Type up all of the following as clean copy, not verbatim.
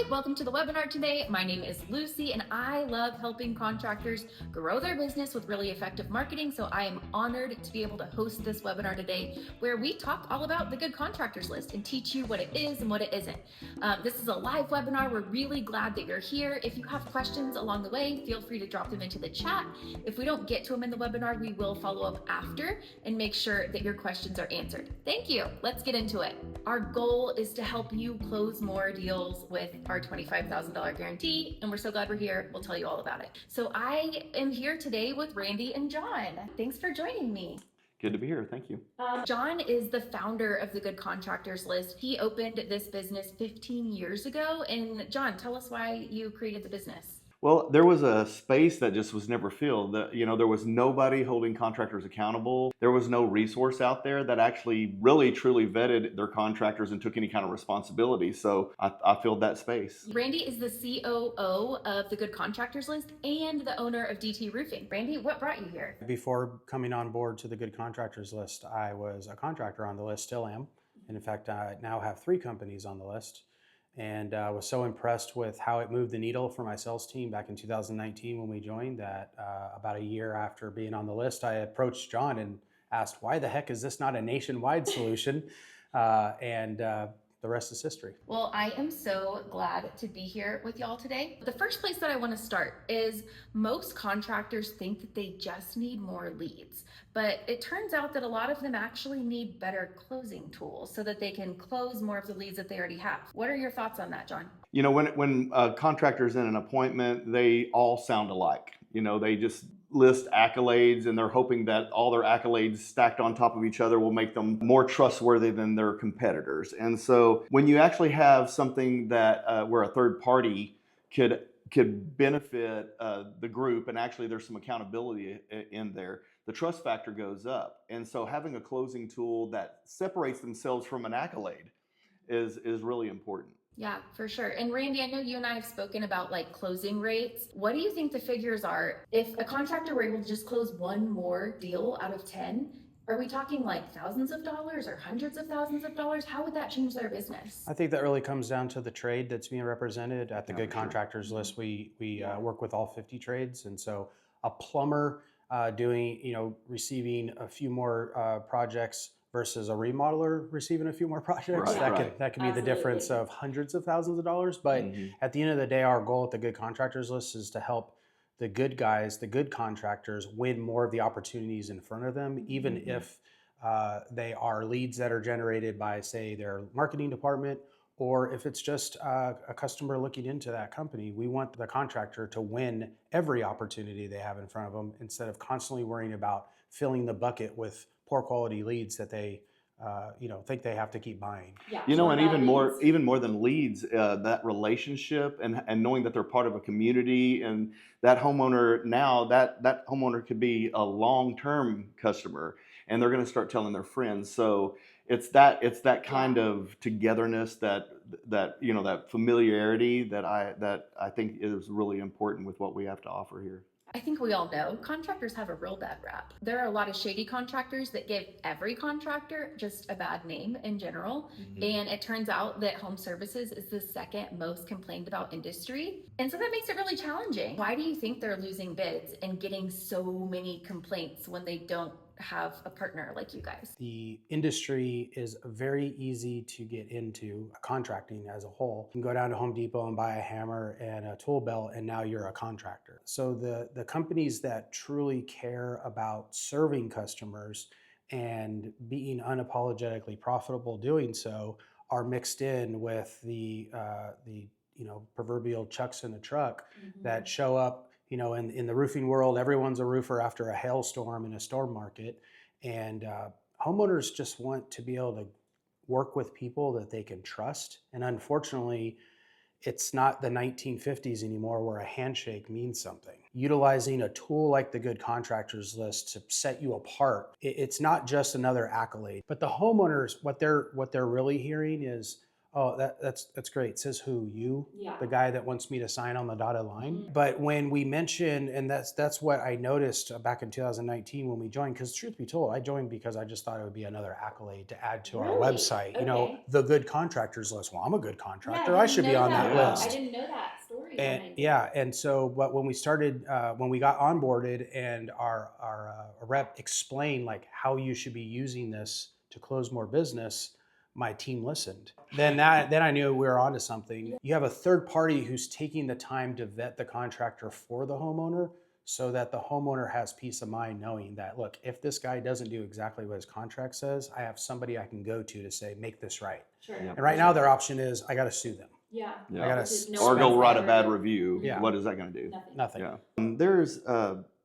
welcome to the webinar today. My name is Lucy and I love helping contractors grow their business with really effective marketing. So I am honored to be able to host this webinar today where we talk all about the Good Contractors List and teach you what it is and what it isn't. This is a live webinar. We're really glad that you're here. If you have questions along the way, feel free to drop them into the chat. If we don't get to them in the webinar, we will follow up after and make sure that your questions are answered. Thank you. Let's get into it. Our goal is to help you close more deals with our $25,000 guarantee, and we're so glad we're here. We'll tell you all about it. So I am here today with Randy and John. Thanks for joining me. Good to be here. Thank you. John is the founder of the Good Contractors List. He opened this business 15 years ago. And John, tell us why you created the business. Well, there was a space that just was never filled. There was nobody holding contractors accountable. There was no resource out there that actually really truly vetted their contractors and took any kind of responsibility. So I filled that space. Randy is the COO of the Good Contractors List and the owner of DT Roofing. Randy, what brought you here? Before coming on board to the Good Contractors List, I was a contractor on the list, still am. And in fact, I now have 3 companies on the list. And I was so impressed with how it moved the needle for my sales team back in 2019 when we joined that about a year after being on the list, I approached John and asked, why the heck is this not a nationwide solution? The rest is history. Well, I am so glad to be here with y'all today. The first place that I want to start is most contractors think that they just need more leads, but it turns out that a lot of them actually need better closing tools so that they can close more of the leads that they already have. What are your thoughts on that, John? You know, when contractors in an appointment, they all sound alike. They just list accolades and they're hoping that all their accolades stacked on top of each other will make them more trustworthy than their competitors. And so when you actually have something that where a third party could benefit the group, and actually there's some accountability in there, the trust factor goes up. And so having a closing tool that separates themselves from an accolade is really important. Yeah, for sure. And Randy, I know you and I have spoken about closing rates. What do you think the figures are? If a contractor were able to just close one more deal out of 10, are we talking thousands of dollars or hundreds of thousands of dollars? How would that change their business? I think that really comes down to the trade that's being represented at the Good Contractors List. We work with all 50 trades. And so a plumber receiving a few more projects versus a remodeler receiving a few more projects. That can be the difference of hundreds of thousands of dollars. But at the end of the day, our goal at the Good Contractors List is to help the good guys, the good contractors, win more of the opportunities in front of them, even if they are leads that are generated by, say, their marketing department, or if it's just a customer looking into that company. We want the contractor to win every opportunity they have in front of them instead of constantly worrying about filling the bucket with poor quality leads that they think they have to keep buying. Yeah, and even more than leads, that relationship and knowing that they're part of a community, and that homeowner now, that homeowner could be a long-term customer and they're going to start telling their friends. So it's that kind of togetherness, that familiarity that I think is really important with what we have to offer here. I think we all know contractors have a real bad rap. There are a lot of shady contractors that give every contractor just a bad name in general. And it turns out that home services is the second most complained about industry. And so that makes it really challenging. Why do you think they're losing bids and getting so many complaints when they don't have a partner like you guys? The industry is very easy to get into, contracting as a whole. You can go down to Home Depot and buy a hammer and a tool belt, and now you're a contractor. So the companies that truly care about serving customers and being unapologetically profitable doing so are mixed in with the proverbial chucks in the truck that show up. In the roofing world, everyone's a roofer after a hailstorm in a storm market. And homeowners just want to be able to work with people that they can trust. And unfortunately, it's not the 1950s anymore where a handshake means something. Utilizing a tool like the Good Contractors List to set you apart, it's not just another accolade. But the homeowners, what they're really hearing is, Oh, that's great. Says who? You? Yeah. The guy that wants me to sign on the dotted line. But when we mentioned, and that's what I noticed back in 2019 when we joined, because truth be told, I joined because I just thought it would be another accolade to add to our Really? website. You know, Okay. the Good Contractors List. Well, I'm a good contractor. Yeah, I should be on that Yeah. list. I didn't know that story. And behind it. yeah, and so, but when we started, when we got onboarded, and our rep explained like how you should be using this to close more business, my team listened. Then I knew we were onto something. You have a third party who's taking the time to vet the contractor for the homeowner, so that the homeowner has peace of mind knowing that, look, if this guy doesn't do exactly what his contract says, I have somebody I can go to say, make this right. Sure. Yep. And right now their option is I got to sue them. Yeah. Yeah. I gotta Which is no Or one's go write a ever bad did. review. Yeah. What is that going to do? Nothing. Nothing. Yeah. There's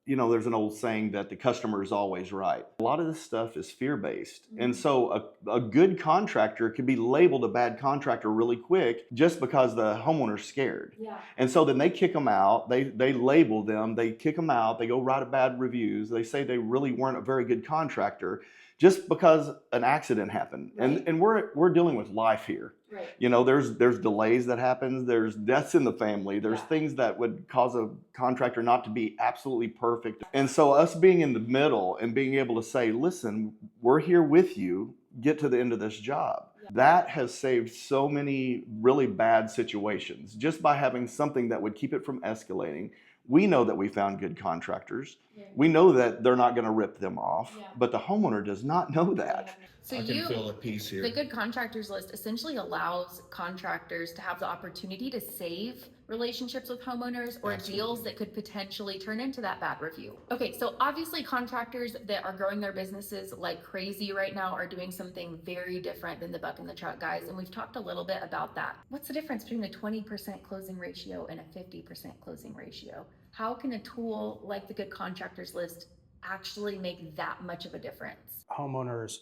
there's an old saying that the customer is always right. A lot of this stuff is fear-based. And so a good contractor could be labeled a bad contractor really quick just because the homeowner's scared. Yeah. And so then they kick them out, they label them, they kick them out, they go write a bad reviews, they say they really weren't a very good contractor just because an accident happened. Right. And we're dealing with life here. Right. You know, there's delays that happens, there's deaths in the family, there's Yeah. things that would cause a contractor not to be absolutely perfect. And so us being in the middle and being able to say, listen, we're here with you, get to the end of this job. Yeah. That has saved so many really bad situations just by having something that would keep it from escalating. We know that we found good contractors. Yeah. We know that they're not going to rip them off, Yeah. but the homeowner does not know that. So I can feel a piece here. the Good Contractors List essentially allows contractors to have the opportunity to save relationships with homeowners or Absolutely. deals that could potentially turn into that bad review. Okay, so obviously contractors that are growing their businesses like crazy right now are doing something very different than the buck in the truck guys, and we've talked a little bit about that. What's the difference between a 20% closing ratio and a 50% closing ratio? How can a tool like the Good Contractors List actually make that much of a difference? Homeowners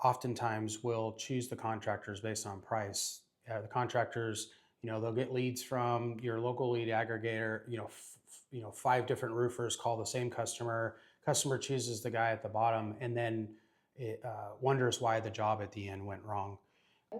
oftentimes will choose the contractors based on price. The contractors, they'll get leads from your local lead aggregator. 5 different roofers call the same customer. Customer chooses the guy at the bottom, and then it wonders why the job at the end went wrong.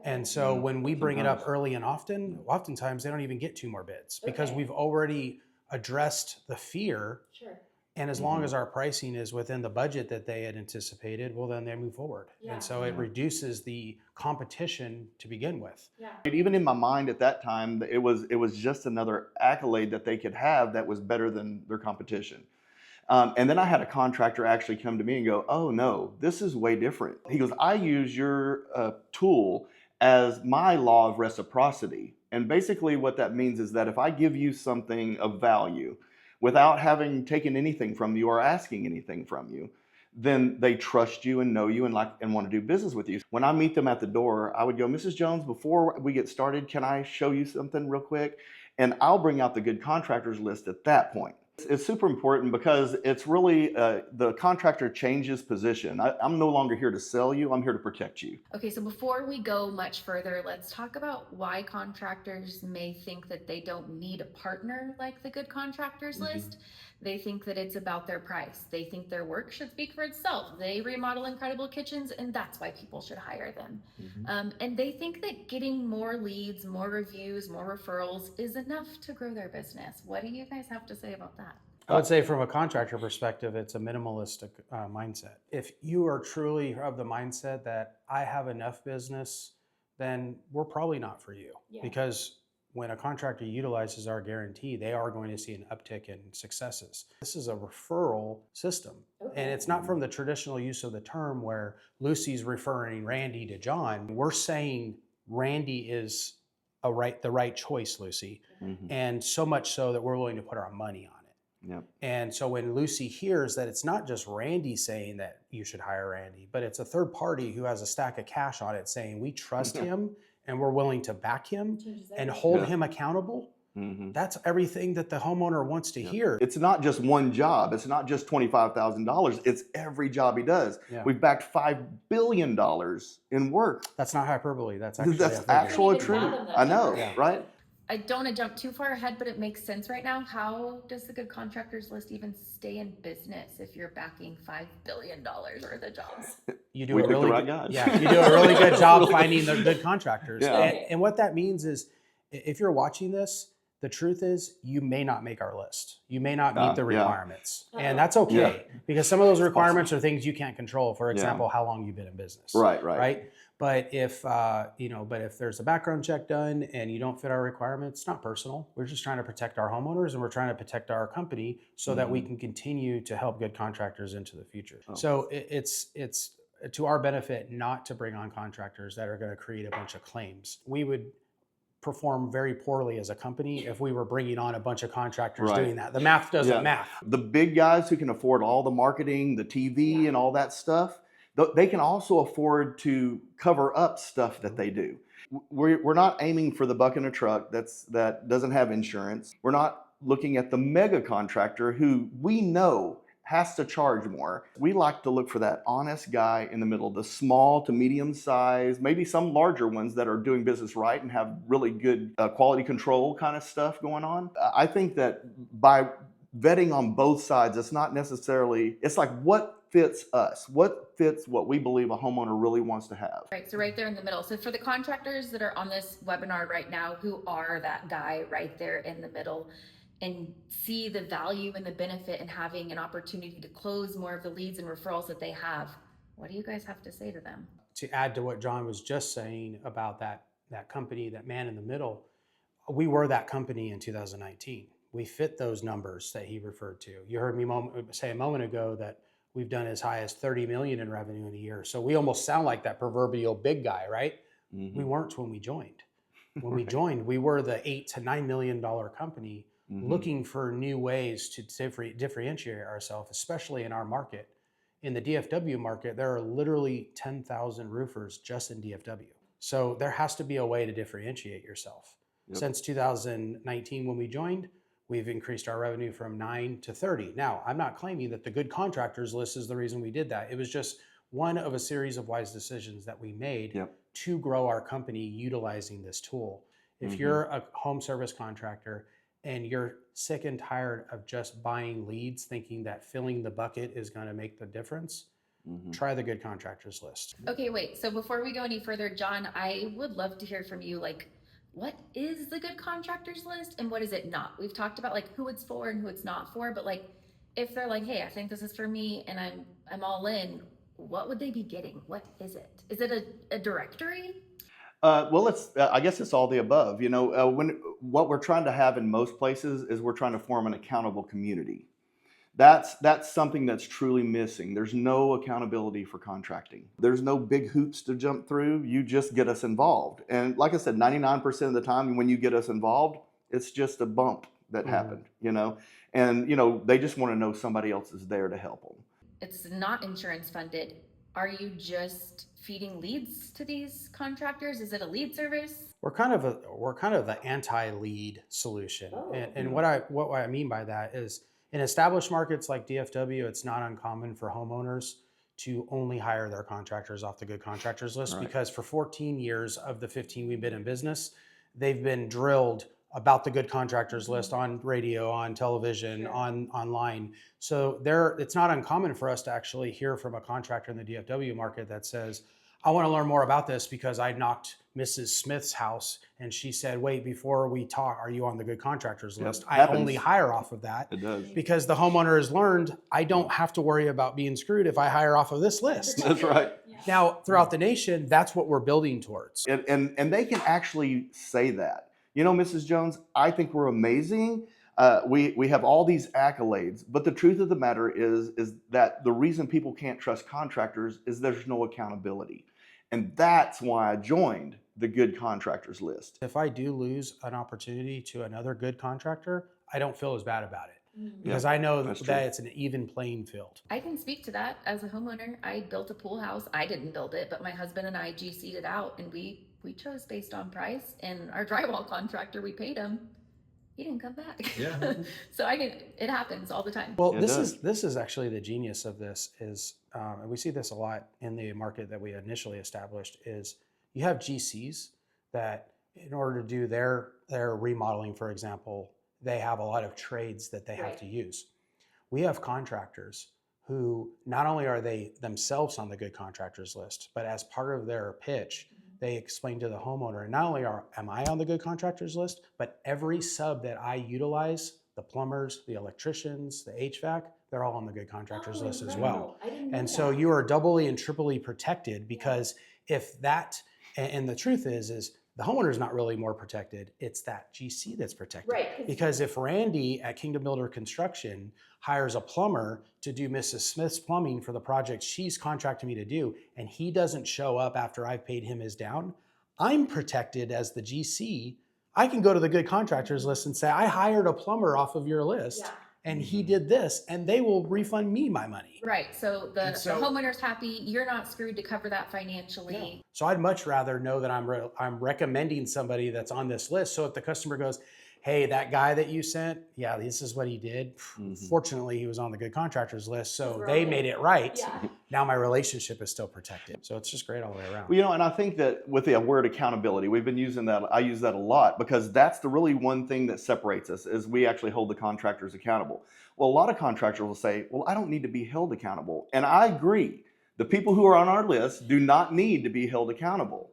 And so when we bring it up early and oftentimes they don't even get 2 more bids because Okay. we've already addressed the fear. Sure. And as long as our pricing is within the budget that they had anticipated, well, then they move forward. Yeah. And so it reduces the competition to begin with. Yeah. Even in my mind at that time, it was just another accolade that they could have that was better than their competition. And then I had a contractor actually come to me and go, oh no, this is way different. He goes, I use your tool as my law of reciprocity. And basically what that means is that if I give you something of value without having taken anything from you or asking anything from you, then they trust you and know you and want to do business with you. When I meet them at the door, I would go, Mrs. Jones, before we get started, can I show you something real quick? And I'll bring out the Good Contractors List at that point. It's super important because it's really the contractor changes position. I'm no longer here to sell you, I'm here to protect you. Okay, so before we go much further, let's talk about why contractors may think that they don't need a partner like the Good Contractors List. They think that it's about their price. They think their work should speak for itself. They remodel incredible kitchens, and that's why people should hire them. And they think that getting more leads, more reviews, more referrals is enough to grow their business. What do you guys have to say about that? I would say from a contractor perspective, it's a minimalistic mindset. If you are truly of the mindset that I have enough business, then we're probably not for you. Yeah. Because when a contractor utilizes our guarantee, they are going to see an uptick in successes. This is a referral system. And it's not from the traditional use of the term where Lucy's referring Randy to John. We're saying Randy is the right choice, Lucy. And so much so that we're willing to put our money on it. Yep. And so when Lucy hears that it's not just Randy saying that you should hire Randy, but it's a third party who has a stack of cash on it saying we trust him and we're willing to back him and hold him accountable, that's everything that the homeowner wants to hear. It's not just one job. It's not just $25,000. It's every job he does. Yeah. We've backed $5 billion in work. That's not hyperbole. That's actually That's a figure. actual even true. fathom that I know, number. right? I don't want to jump too far ahead, but it makes sense right now. How does the Good Contractors List even stay in business if you're backing $5 billion worth of jobs? You do We a picked the really right good, guys. yeah, you do a really good job Really finding good. the good contractors. Yeah. And what that means is, if you're watching this, the truth is you may not make our list. You may not meet the Yeah. requirements. Uh-oh. And that's okay, because some of those requirements are things you can't control. For Yeah. example, how long you've been in business. Right. But if if there's a background check done and you don't fit our requirements, it's not personal. We're just trying to protect our homeowners, and we're trying to protect our company so that we can continue to help good contractors into the future. Oh. So it's to our benefit not to bring on contractors that are going to create a bunch of claims. We would perform very poorly as a company if we were bringing on a bunch of contractors doing that. The math doesn't math. The big guys who can afford all the marketing, the TV and all that stuff, they can also afford to cover up stuff that they do. We're not aiming for the buck in a truck that doesn't have insurance. We're not looking at the mega contractor who we know has to charge more. We like to look for that honest guy in the middle, the small to medium size, maybe some larger ones that are doing business right and have really good quality control kind of stuff going on. I think that by vetting on both sides, it's not necessarily, it's like what fits us, what fits what we believe a homeowner really wants to have. Right, so right there in the middle. So for the contractors that are on this webinar right now, who are that guy right there in the middle, and see the value and the benefit in having an opportunity to close more of the leads and referrals that they have, what do you guys have to say to them? To add to what John was just saying about that company, that man in the middle, we were that company in 2019. We fit those numbers that he referred to. You heard me say a moment ago that we've done as high as 30 million in revenue in a year. So we almost sound like that proverbial big guy, right? Mm-hmm. We weren't when we joined. When we joined, we were the $8 to $9 million company looking for new ways to differentiate ourselves, especially in our market. In the DFW market, there are literally 10,000 roofers just in DFW. So there has to be a way to differentiate yourself. Yep. Since 2019, when we joined, we've increased our revenue from 9 to 30. Now, I'm not claiming that the Good Contractors List is the reason we did that. It was just one of a series of wise decisions that we made to grow our company utilizing this tool. If you're a home service contractor and you're sick and tired of just buying leads, thinking that filling the bucket is going to make the difference, try the Good Contractors List. Okay, wait. So before we go any further, John, I would love to hear from you. Like, what is the Good Contractors List and what is it not? We've talked about like who it's for and who it's not for, but like if they're like, hey, I think this is for me and I'm all in, what would they be getting? What is it? Is it a directory? Well, I guess it's all the above. You know, what we're trying to have in most places is we're trying to form an accountable community. That's something that's truly missing. There's no accountability for contracting. There's no big hoops to jump through. You just get us involved. And like I said, 99% of the time when you get us involved, it's just a bump that happened, you know, and, you know, they just want to know somebody else is there to help them. It's not insurance funded. Are you just feeding leads to these contractors? Is it a lead service? We're kind of the anti-lead solution. And what I mean by that is in established markets like DFW, it's not uncommon for homeowners to only hire their contractors off the Good Contractors List because for 14 years of the 15 we've been in business, they've been drilled about the Good Contractors List on radio, on television, online. So it's not uncommon for us to actually hear from a contractor in the DFW market that says, I want to learn more about this because I knocked Mrs. Smith's house and she said, wait, before we talk, are you on the Good Contractors List? I only hire off of that. It does. Because the homeowner has learned, I don't have to worry about being screwed if I hire off of this list. That's right. Now, throughout the nation, that's what we're building towards. And they can actually say that. You know, Mrs. Jones, I think we're amazing. We have all these accolades, but the truth of the matter is that the reason people can't trust contractors is there's no accountability. And that's why I joined the Good Contractors List. If I do lose an opportunity to another good contractor, I don't feel as bad about it because I know that it's an even playing field. I can speak to that as a homeowner. I built a pool house. I didn't build it, but my husband and I GC'd it out, and we chose based on price. And our drywall contractor, we paid him. He didn't come back. Yeah. So it happens all the time. Well, this is actually the genius of this is, and we see this a lot in the market that we initially established, is you have GCs that in order to do their remodeling, for example, they have a lot of trades that they have to use. We have contractors who not only are they themselves on the Good Contractors List, but as part of their pitch, they explain to the homeowner, not only am I on the Good Contractors List, but every sub that I utilize, the plumbers, the electricians, the HVAC, they're all on the Good Contractors List as well. And so you are doubly and triply protected, because if that, and the truth is the homeowner is not really more protected. It's that GC that's protected. Right. Because if Randy at Kingdom Builder Construction hires a plumber to do Mrs. Smith's plumbing for the project she's contracted me to do, and he doesn't show up after I've paid him his down, I'm protected as the GC. I can go to the Good Contractors List and say, I hired a plumber off of your list. And he did this, and they will refund me my money. Right. So the homeowner's happy. You're not screwed to cover that financially. No. So I'd much rather know that I'm recommending somebody that's on this list. So if the customer goes, hey, that guy that you sent, yeah, this is what he did. Fortunately, he was on the Good Contractors List, so they made it right. Now my relationship is still protected. So it's just great all the way around. Well, and I think that with the word accountability, we've been using that. I use that a lot, because that's the really one thing that separates us, is we actually hold the contractors accountable. Well, a lot of contractors will say, well, I don't need to be held accountable. And I agree. The people who are on our list do not need to be held accountable.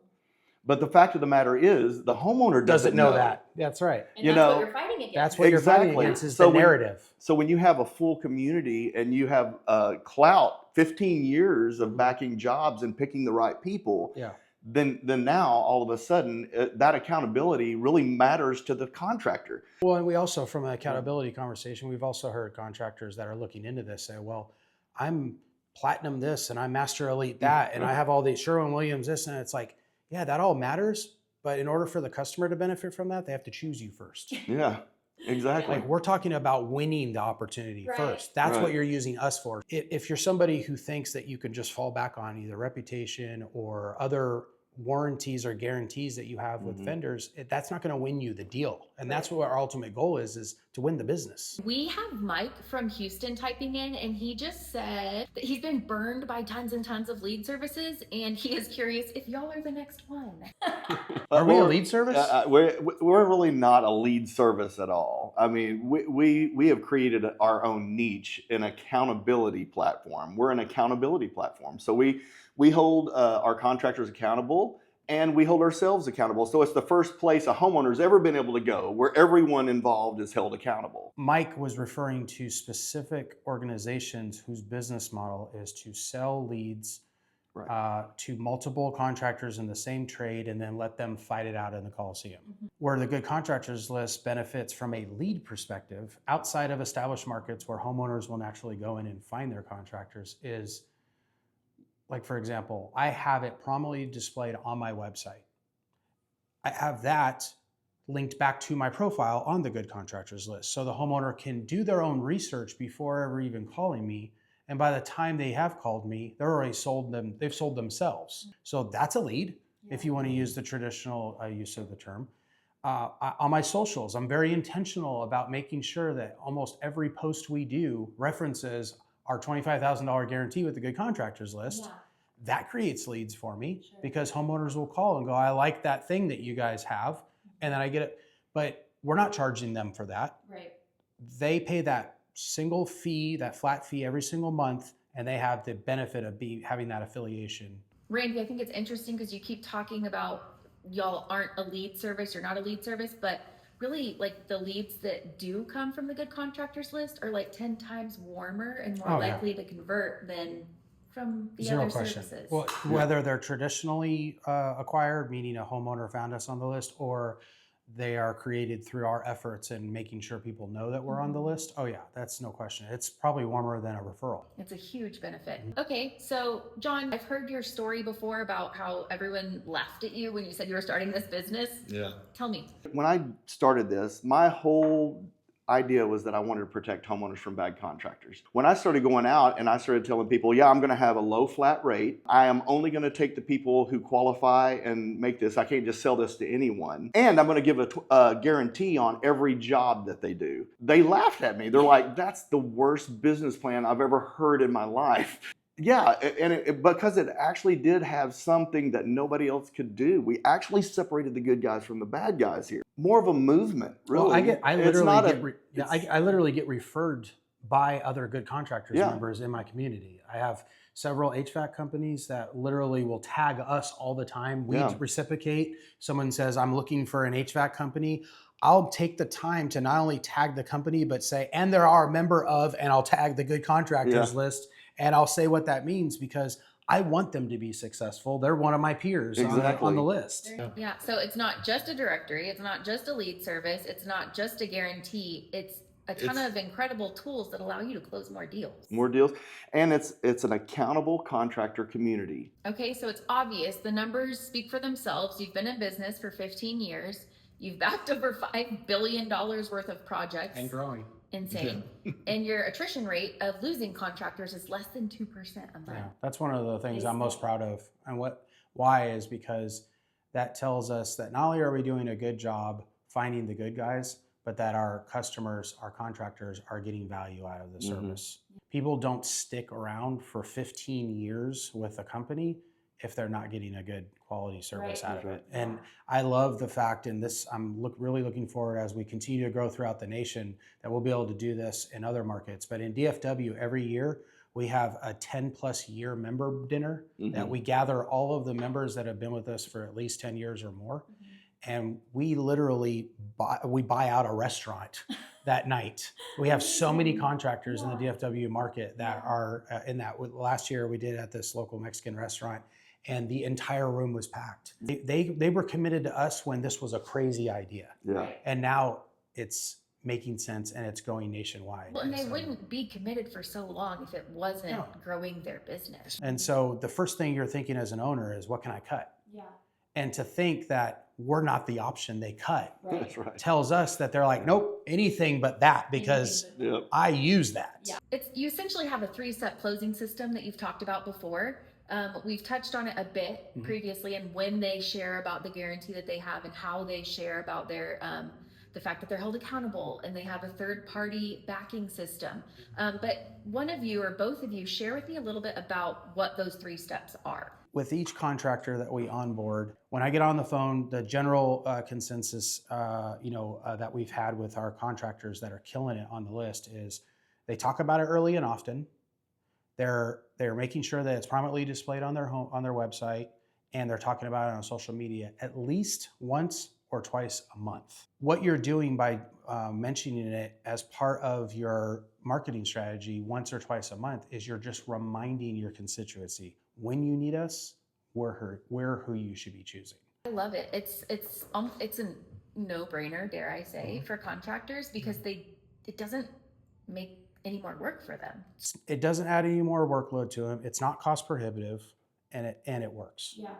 But the fact of the matter is, the homeowner doesn't know that. That's right. And that's what you're fighting against. That's what you're fighting against, is the narrative. So when you have a full community and you have clout, 15 years of backing jobs and picking the right people, then now all of a sudden that accountability really matters to the contractor. Well, and we also, from an accountability conversation, we've also heard contractors that are looking into this say, well, I'm platinum this and I'm master elite that, and I have all these Sherwin-Williams this, and it's like, yeah, that all matters, but in order for the customer to benefit from that, they have to choose you first. Yeah, exactly. Like, we're talking about winning the opportunity first. That's what you're using us for. If you're somebody who thinks that you can just fall back on either reputation or other warranties or guarantees that you have with vendors, that's not going to win you the deal. And that's what our ultimate goal is to win the business. We have Mike from Houston typing in, and he just said that he's been burned by tons and tons of lead services, and he is curious if y'all are the next one. Are we a lead service? We're really not a lead service at all. I mean, we have created our own niche, an accountability platform. We're an accountability platform. So we hold our contractors accountable, and we hold ourselves accountable. So it's the first place a homeowner's ever been able to go where everyone involved is held accountable. Mike was referring to specific organizations whose business model is to sell leads to multiple contractors in the same trade and then let them fight it out in the Coliseum. Where the Good Contractors List benefits from a lead perspective outside of established markets where homeowners will naturally go in and find their contractors is, like, for example, I have it prominently displayed on my website. I have that linked back to my profile on the Good Contractors List. So the homeowner can do their own research before ever even calling me. And by the time they have called me, they've sold themselves. So that's a lead, if you want to use the traditional use of the term. On my socials, I'm very intentional about making sure that almost every post we do references our $25,000 guarantee with the Good Contractors List. That creates leads for me because homeowners will call and go, I like that thing that you guys have. And then I get it. But we're not charging them for that. Right. They pay that single fee, that flat fee every single month, and they have the benefit of having that affiliation. Randy, I think it's interesting because you keep talking about y'all aren't a lead service, you're not a lead service, but really, like, the leads that do come from the Good Contractors List are like 10 times warmer and more likely to convert than from the Zero other question. services. Well, whether they're traditionally acquired, meaning a homeowner found us on the list, or they are created through our efforts and making sure people know that we're on the list. Oh yeah, that's no question. It's probably warmer than a referral. It's a huge benefit. Okay, so John, I've heard your story before about how everyone laughed at you when you said you were starting this business. Yeah. Tell me. When I started this, my whole idea was that I wanted to protect homeowners from bad contractors. When I started going out and I started telling people, yeah, I'm going to have a low flat rate. I am only going to take the people who qualify and make this. I can't just sell this to anyone. And I'm going to give a guarantee on every job that they do. They laughed at me. They're like, that's the worst business plan I've ever heard in my life. Yeah, and because it actually did have something that nobody else could do. We actually separated the good guys from the bad guys here. More of a movement, really. Well, I It's literally not get, a, I literally get referred by other Good Contractors Yeah. members in my community. I have several HVAC companies that literally will tag us all the time. We Yeah. reciprocate. Someone says, I'm looking for an HVAC company. I'll take the time to not only tag the company, but say, and they're our member of, and I'll tag the Good Contractors List, and I'll say what that means because I want them to be successful. They're one of my peers on the Exactly. list. Yeah. So it's not just a directory. It's not just a lead service. It's not just a guarantee. It's a ton of incredible tools that allow you to close more deals. More deals. And it's an accountable contractor community. Okay, so it's obvious. The numbers speak for themselves. You've been in business for 15 years. You've backed over $5 billion worth of projects. And growing. Insane. And your attrition rate of losing contractors is less than 2% a month. Yeah, that's one of the things I'm most proud of. And why is because that tells us that not only are we doing a good job finding the good guys, but that our customers, our contractors are getting value out of the service. People don't stick around for 15 years with a company if they're not getting a good quality service out of it. And I love the fact, and this I'm really looking forward as we continue to grow throughout the nation, that we'll be able to do this in other markets. But in DFW, every year, we have a 10+ year member dinner that we gather all of the members that have been with us for at least 10 years or more. And we literally buy out a restaurant that night. We have so many contractors in the DFW market that are in that. Last year we did at this local Mexican restaurant, and the entire room was packed. They were committed to us when this was a crazy idea. Yeah. And now it's making sense and it's going nationwide. Well, and they wouldn't be committed for so long if it wasn't growing their business. And so the first thing you're thinking as an owner is, what can I cut? Yeah. And to think that we're not the option they cut That's right. tells us that they're like, nope, anything but that, because I use that. Yeah. You essentially have a 3-step closing system that you've talked about before. We've touched on it a bit previously, and when they share about the guarantee that they have and how they share about their the fact that they're held accountable and they have a third-party backing system. But one of you or both of you share with me a little bit about what those 3 steps are. With each contractor that we onboard, when I get on the phone, the general consensus that we've had with our contractors that are killing it on the list is they talk about it early and often. They're making sure that it's prominently displayed on their website, and they're talking about it on social media at least once or twice a month. What you're doing by mentioning it as part of your marketing strategy once or twice a month is you're just reminding your constituency, when you need us, we're who you should be choosing. I love it. It's a no-brainer, dare I say, for contractors, because it doesn't make any more work for them. It doesn't add any more workload to them. It's not cost prohibitive, and it works. Yeah.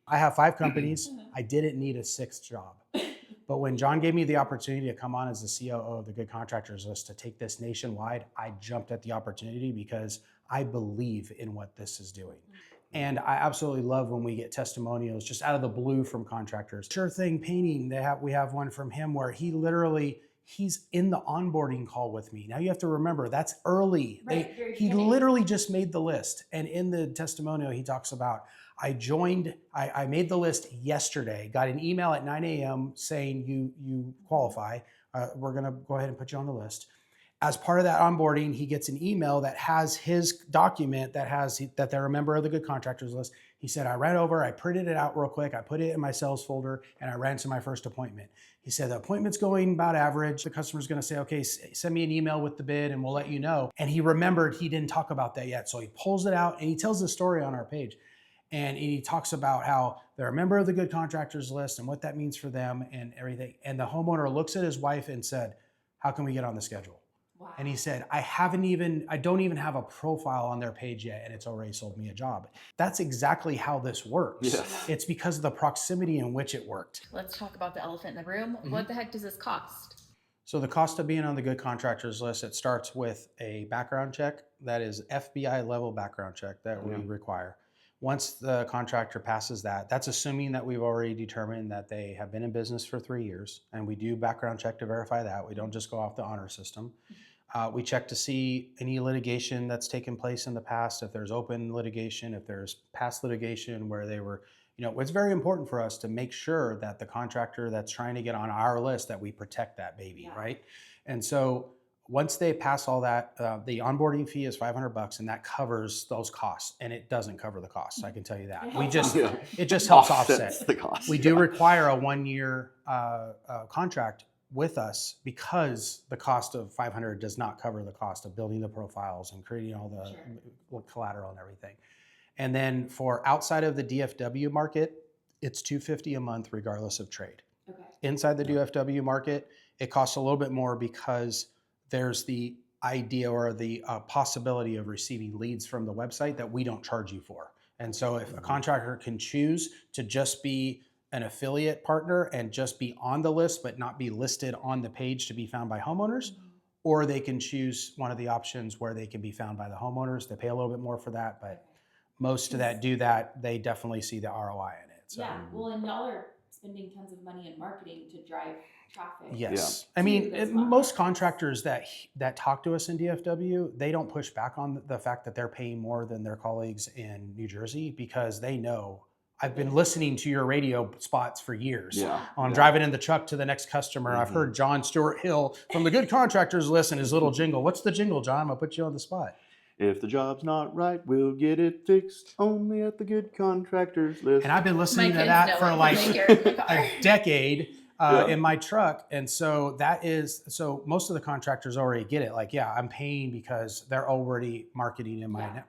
I have 5 companies. I didn't need a 6th job. But when John gave me the opportunity to come on as the COO of the Good Contractors List to take this nationwide, I jumped at the opportunity because I believe in what this is doing. And I absolutely love when we get testimonials just out of the blue from contractors. Sure Thing Painting, we have one from him where he's in the onboarding call with me. Now you have to remember, that's early. Right, he literally just made the list. And in the testimonial, he talks about, I made the list yesterday, got an email at 9 a.m. saying you qualify. We're gonna go ahead and put you on the list. As part of that onboarding, he gets an email that has his document that they're a member of the Good Contractors List. He said, I ran over, I printed it out real quick, I put it in my sales folder, and I ran to my first appointment. He said, the appointment's going about average. The customer's gonna say, okay, send me an email with the bid and we'll let you know. And he remembered he didn't talk about that yet. So he pulls it out and he tells the story on our page. And he talks about how they're a member of the Good Contractors List and what that means for them and everything. And the homeowner looks at his wife and said, how can we get on the schedule? Wow. And he said, I don't even have a profile on their page yet, and it's already sold me a job. That's exactly how this works. Yes. It's because of the proximity in which it worked. Let's talk about the elephant in the room. What the heck does this cost? So the cost of being on the Good Contractors List, it starts with a background check. That is FBI level background check that we require. Once the contractor passes that, that's assuming that we've already determined that they have been in business for 3 years, and we do background check to verify that. We don't just go off the honor system. We check to see any litigation that's taken place in the past, if there's open litigation, if there's past litigation where they were, it's very important for us to make sure that the contractor that's trying to get on our list, that we protect that baby, right? And so once they pass all that, the onboarding fee is $500, and that covers those costs. And it doesn't cover the costs, I can tell you that. It just helps offset the cost. We do require a 1-year contract with us, because the cost of $500 does not cover the cost of building the profiles and creating all the collateral and everything. And then for outside of the DFW market, it's $250 a month regardless of trade. Okay. Inside the DFW market, it costs a little bit more because there's the idea or the possibility of receiving leads from the website that we don't charge you for. And so if a contractor can choose to just be an affiliate partner and just be on the list but not be listed on the page to be found by homeowners, or they can choose one of the options where they can be found by the homeowners. They pay a little bit more for that, but most that do that, they definitely see the ROI in it. So. Yeah, well, and y'all are spending tons of money in marketing to drive traffic. Yes. I mean, most contractors that talk to us in DFW, they don't push back on the fact that they're paying more than their colleagues in New Jersey, because they know, I've been listening to your radio spots for years. I'm driving in the truck to the next customer. I've heard John Stewart Hill from the Good Contractors List and his little jingle. What's the jingle, John? I'll put you on the spot. If the job's not right, we'll get it fixed only at the Good Contractors List. And I've been listening to that for like a decade in my truck. And so so most of the contractors already get it. Like, I'm paying because they're already marketing in my network.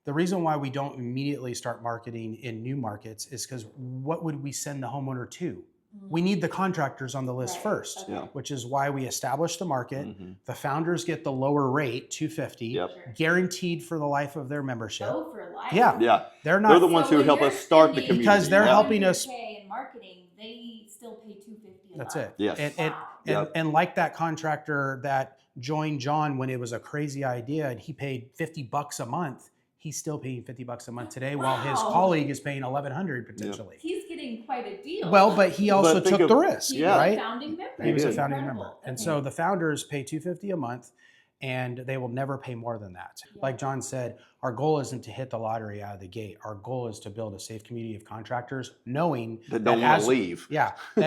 The reason why we don't immediately start marketing in new markets is because what would we send the homeowner to? We need the contractors on the list first, which is why we establish the market. The founders get the lower rate, $250, guaranteed for the life of their membership. Oh, for life? Yeah. They're the ones who help us start the community. Because they're helping us. In marketing, they still pay $250 a That's month. it. Yes. And like that contractor that joined John when it was a crazy idea and he paid $50 a month, he's still paying $50 a month today, while his colleague is paying $1,100 potentially. He's getting quite a deal. Well, but he also took the risk, right? He was a founding member. He was a founding member. And so the founders pay $250 a month, and they will never pay more than that. Like John said, our goal isn't to hit the lottery out of the gate. Our goal is to build a safe community of contractors, knowing that don't want to leave.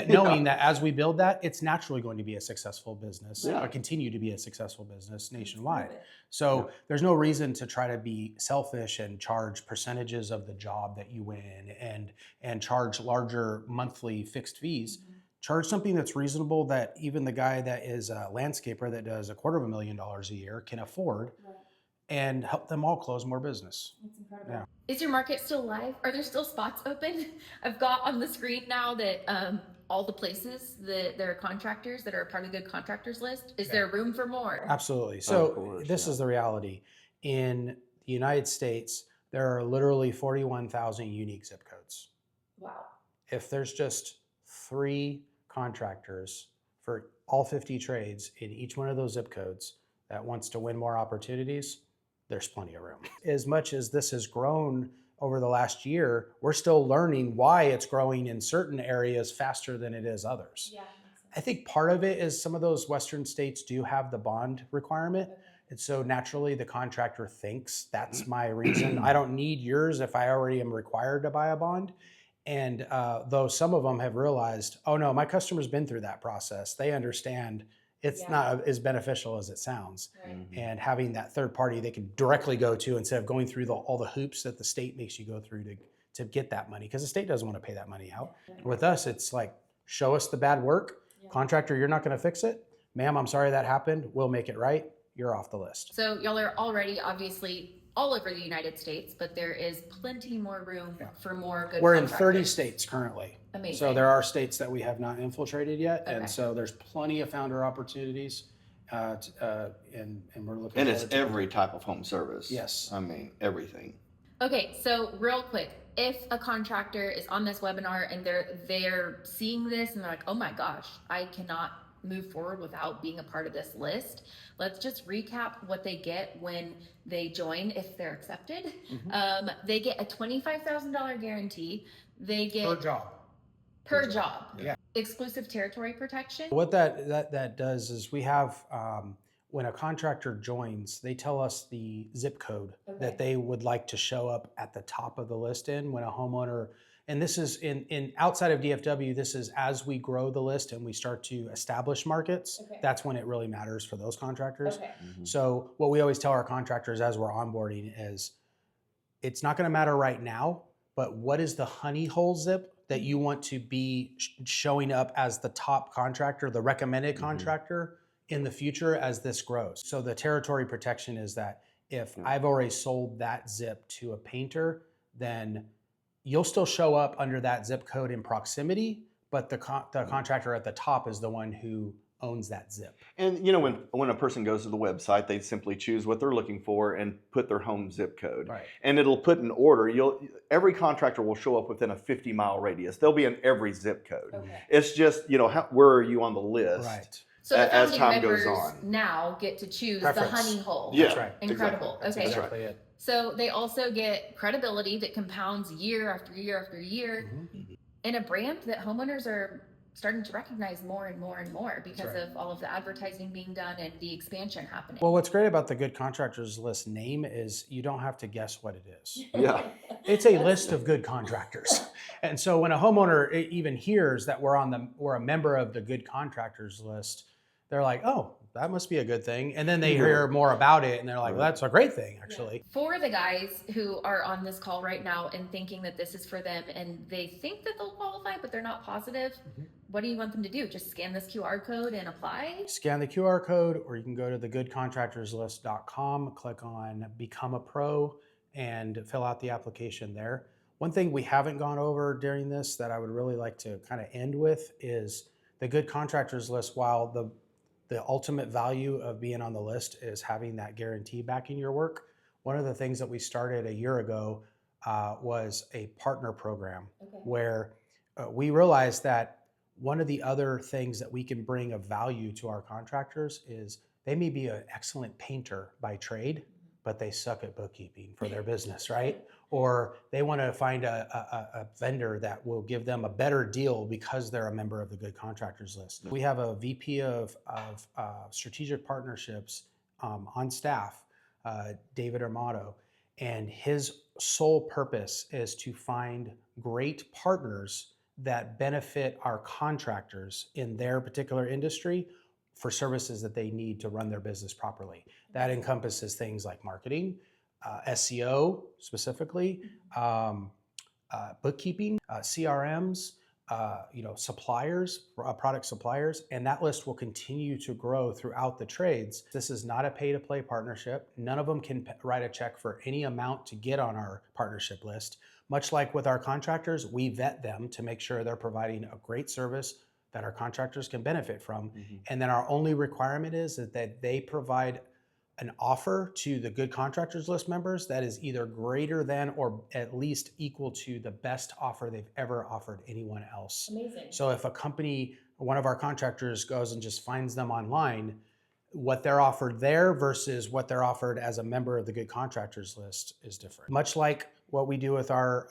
Knowing that as we build that, it's naturally going to be a successful business, or continue to be a successful business nationwide. So there's no reason to try to be selfish and charge percentages of the job that you win and charge larger monthly fixed fees. Charge something that's reasonable, that even the guy that is a landscaper that does $250,000 a year can afford, and help them all close more business. That's incredible. Is your market still live? Are there still spots open? I've got on the screen now that all the places that there are contractors that are part of the Good Contractors List. Is there room for more? Absolutely. So this is the reality. In the United States, there are literally 41,000 unique zip codes. Wow. If there's just 3 contractors for all 50 trades in each one of those zip codes that wants to win more opportunities, there's plenty of room. As much as this has grown over the last year, we're still learning why it's growing in certain areas faster than it is others. I think part of it is some of those Western states do have the bond requirement. And so naturally the contractor thinks that's my reason. I don't need yours if I already am required to buy a bond. And though some of them have realized, oh no, my customer's been through that process. They understand it's not as beneficial as it sounds. And having that third party they can directly go to instead of going through all the hoops that the state makes you go through to get that money, because the state doesn't want to pay that money out. With us, it's like, show us the bad work. Contractor, you're not going to fix it. Ma'am, I'm sorry that happened. We'll make it right. You're off the list. So y'all are already obviously all over the United States, but there is plenty more room for more good We're in contractors. 30 states currently. Amazing. So there are states that we have not infiltrated yet. And so there's plenty of founder opportunities. And we're looking And it's every type of home service. Yes. I mean, everything. Okay, so real quick, if a contractor is on this webinar and they're seeing this and they're like, oh my gosh, I cannot move forward without being a part of this list. Let's just recap what they get when they join, if they're accepted. They get a $25,000 guarantee. They get per job. Yeah. Exclusive territory protection. What that does is we have when a contractor joins, they tell us the zip code that they would like to show up at the top of the list in when a homeowner, and this is in outside of DFW, this is as we grow the list and we start to establish markets, that's when it really matters for those contractors. So what we always tell our contractors as we're onboarding is, it's not going to matter right now, but what is the honey hole zip that you want to be showing up as the top contractor, the recommended contractor in the future as this grows. So the territory protection is that if I've already sold that zip to a painter, then you'll still show up under that zip code in proximity, but the contractor at the top is the one who owns that zip. And you know, when a person goes to the website, they simply choose what they're looking for and put their home zip code. Right. And it'll put an order. Every contractor will show up within a 50-mile radius. They'll be in every zip code. It's just, you know, where are you on the list? Right. So the as founding time members goes on. now get to choose Preference. the honey hole. Yeah, That's right. Incredible. That's Okay. exactly it. So they also get credibility that compounds year after year after year, in a brand that homeowners are starting to recognize more and more and more because of all of the advertising being done and the expansion happening. Well, what's great about the Good Contractors List name is you don't have to guess what it is. Yeah. It's a list of good contractors. And so when a homeowner even hears that we're a member of the Good Contractors List, they're like, oh, that must be a good thing. And then they hear more about it and they're like, well, that's a great thing, actually. For the guys who are on this call right now and thinking that this is for them and they think that they'll qualify, but they're not positive, what do you want them to do? Just scan this QR code and apply? Scan the QR code, or you can go to thegoodcontractorslist.com, click on Become a Pro, and fill out the application there. One thing we haven't gone over during this that I would really like to kind of end with is the Good Contractors List. While the ultimate value of being on the list is having that guarantee backing your work, one of the things that we started a year ago was a partner program where we realized that one of the other things that we can bring of value to our contractors is they may be an excellent painter by trade, but they suck at bookkeeping for their business, right? Or they want to find a vendor that will give them a better deal because they're a member of the Good Contractors List. We have a VP of strategic partnerships on staff, David Armato, and his sole purpose is to find great partners that benefit our contractors in their particular industry for services that they need to run their business properly. That encompasses things like marketing, SEO specifically, bookkeeping, CRMs, suppliers, product suppliers, and that list will continue to grow throughout the trades. This is not a pay-to-play partnership. None of them can write a check for any amount to get on our partnership list. Much like with our contractors, we vet them to make sure they're providing a great service that our contractors can benefit from. And then our only requirement is that they provide an offer to the Good Contractors List members that is either greater than or at least equal to the best offer they've ever offered anyone else. Amazing. So if a company, one of our contractors goes and just finds them online, what they're offered there versus what they're offered as a member of the Good Contractors List is different. Much like what we do with our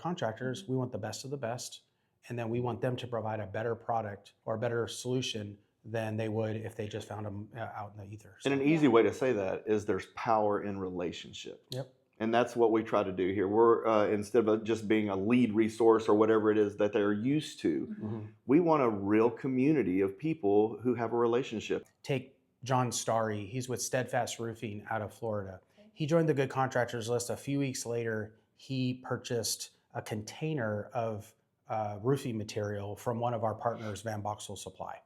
contractors, we want the best of the best, and then we want them to provide a better product or a better solution than they would if they just found them out in the ether. And an easy way to say that is there's power in relationship. Yep. And that's what we try to do here. We're instead of just being a lead resource or whatever it is that they're used to, we want a real community of people who have a relationship. Take John Starry. He's with Steadfast Roofing out of Florida. He joined the Good Contractors List. A few weeks later, he purchased a container of roofing material from one of our partners, Van Boxel Supply.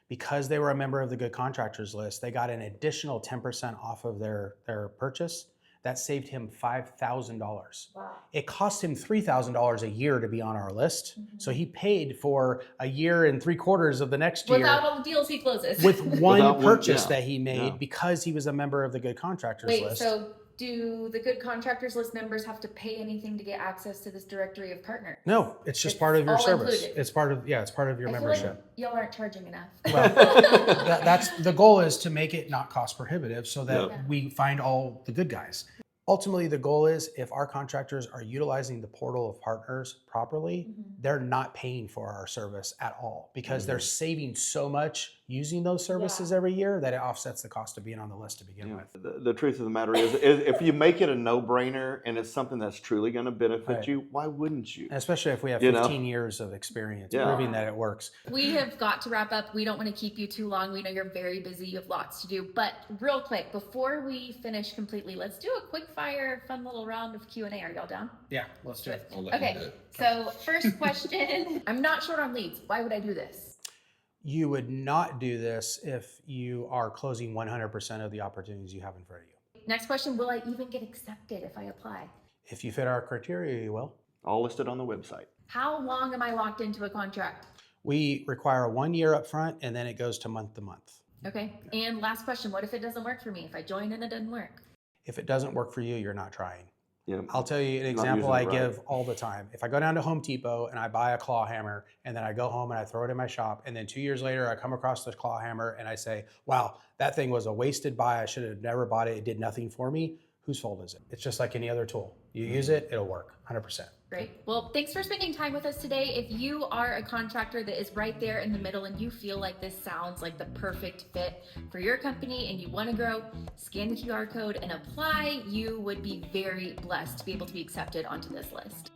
Because they were a member of the Good Contractors List, they got an additional 10% off of their purchase. That saved him $5,000. Wow. It cost him $3,000 a year to be on our list. So he paid for a year and 3/4 of the next year. Without all the deals he closes. With one Without one, purchase yeah. that he made because he was a member of the Good Contractors Wait, List. so do the Good Contractors List members have to pay anything to get access to this directory of partners? No, it's just It's part of your all service. included. It's part of your I feel like membership. y'all aren't charging enough. Well, that's the goal, is to make it not cost prohibitive so that we find all the good guys. Ultimately, the goal is if our contractors are utilizing the portal of partners properly, they're not paying for our service at all because they're saving so much using those services every year that it offsets the cost of being on the list to begin with. The truth of the matter is if you make it a no-brainer and it's something that's truly going to benefit Right. you, why wouldn't you? Especially if we have You know? 15 years of experience Yeah. proving that it works. We have got to wrap up. We don't want to keep you too long. We know you're very busy. You have lots to do. But real quick, before we finish completely, let's do a quick fire, fun little round of Q&A. Are y'all down? Yeah, let's do it. Okay, so first question. I'm not short on leads. Why would I do this? You would not do this if you are closing 100% of the opportunities you have in front of you. Next question, will I even get accepted if I apply? If you fit our criteria, you will. All listed on the website. How long am I locked into a contract? We require 1 year up front, and then it goes to month. Okay, and last question, what if it doesn't work for me? If I join and it doesn't work? If it doesn't work for you, you're not trying. Yeah. I'll tell you an example I give all the time. If I go down to Home Depot and I buy a claw hammer and then I go home and I throw it in my shop, and then 2 years later I come across this claw hammer and I say, wow, that thing was a wasted buy. I should have never bought it. It did nothing for me. Whose fault is it? It's just like any other tool. You use it, it'll work 100%. Great. Well, thanks for spending time with us today. If you are a contractor that is right there in the middle and you feel like this sounds like the perfect fit for your company and you want to grow, scan the QR code and apply. You would be very blessed to be able to be accepted onto this list.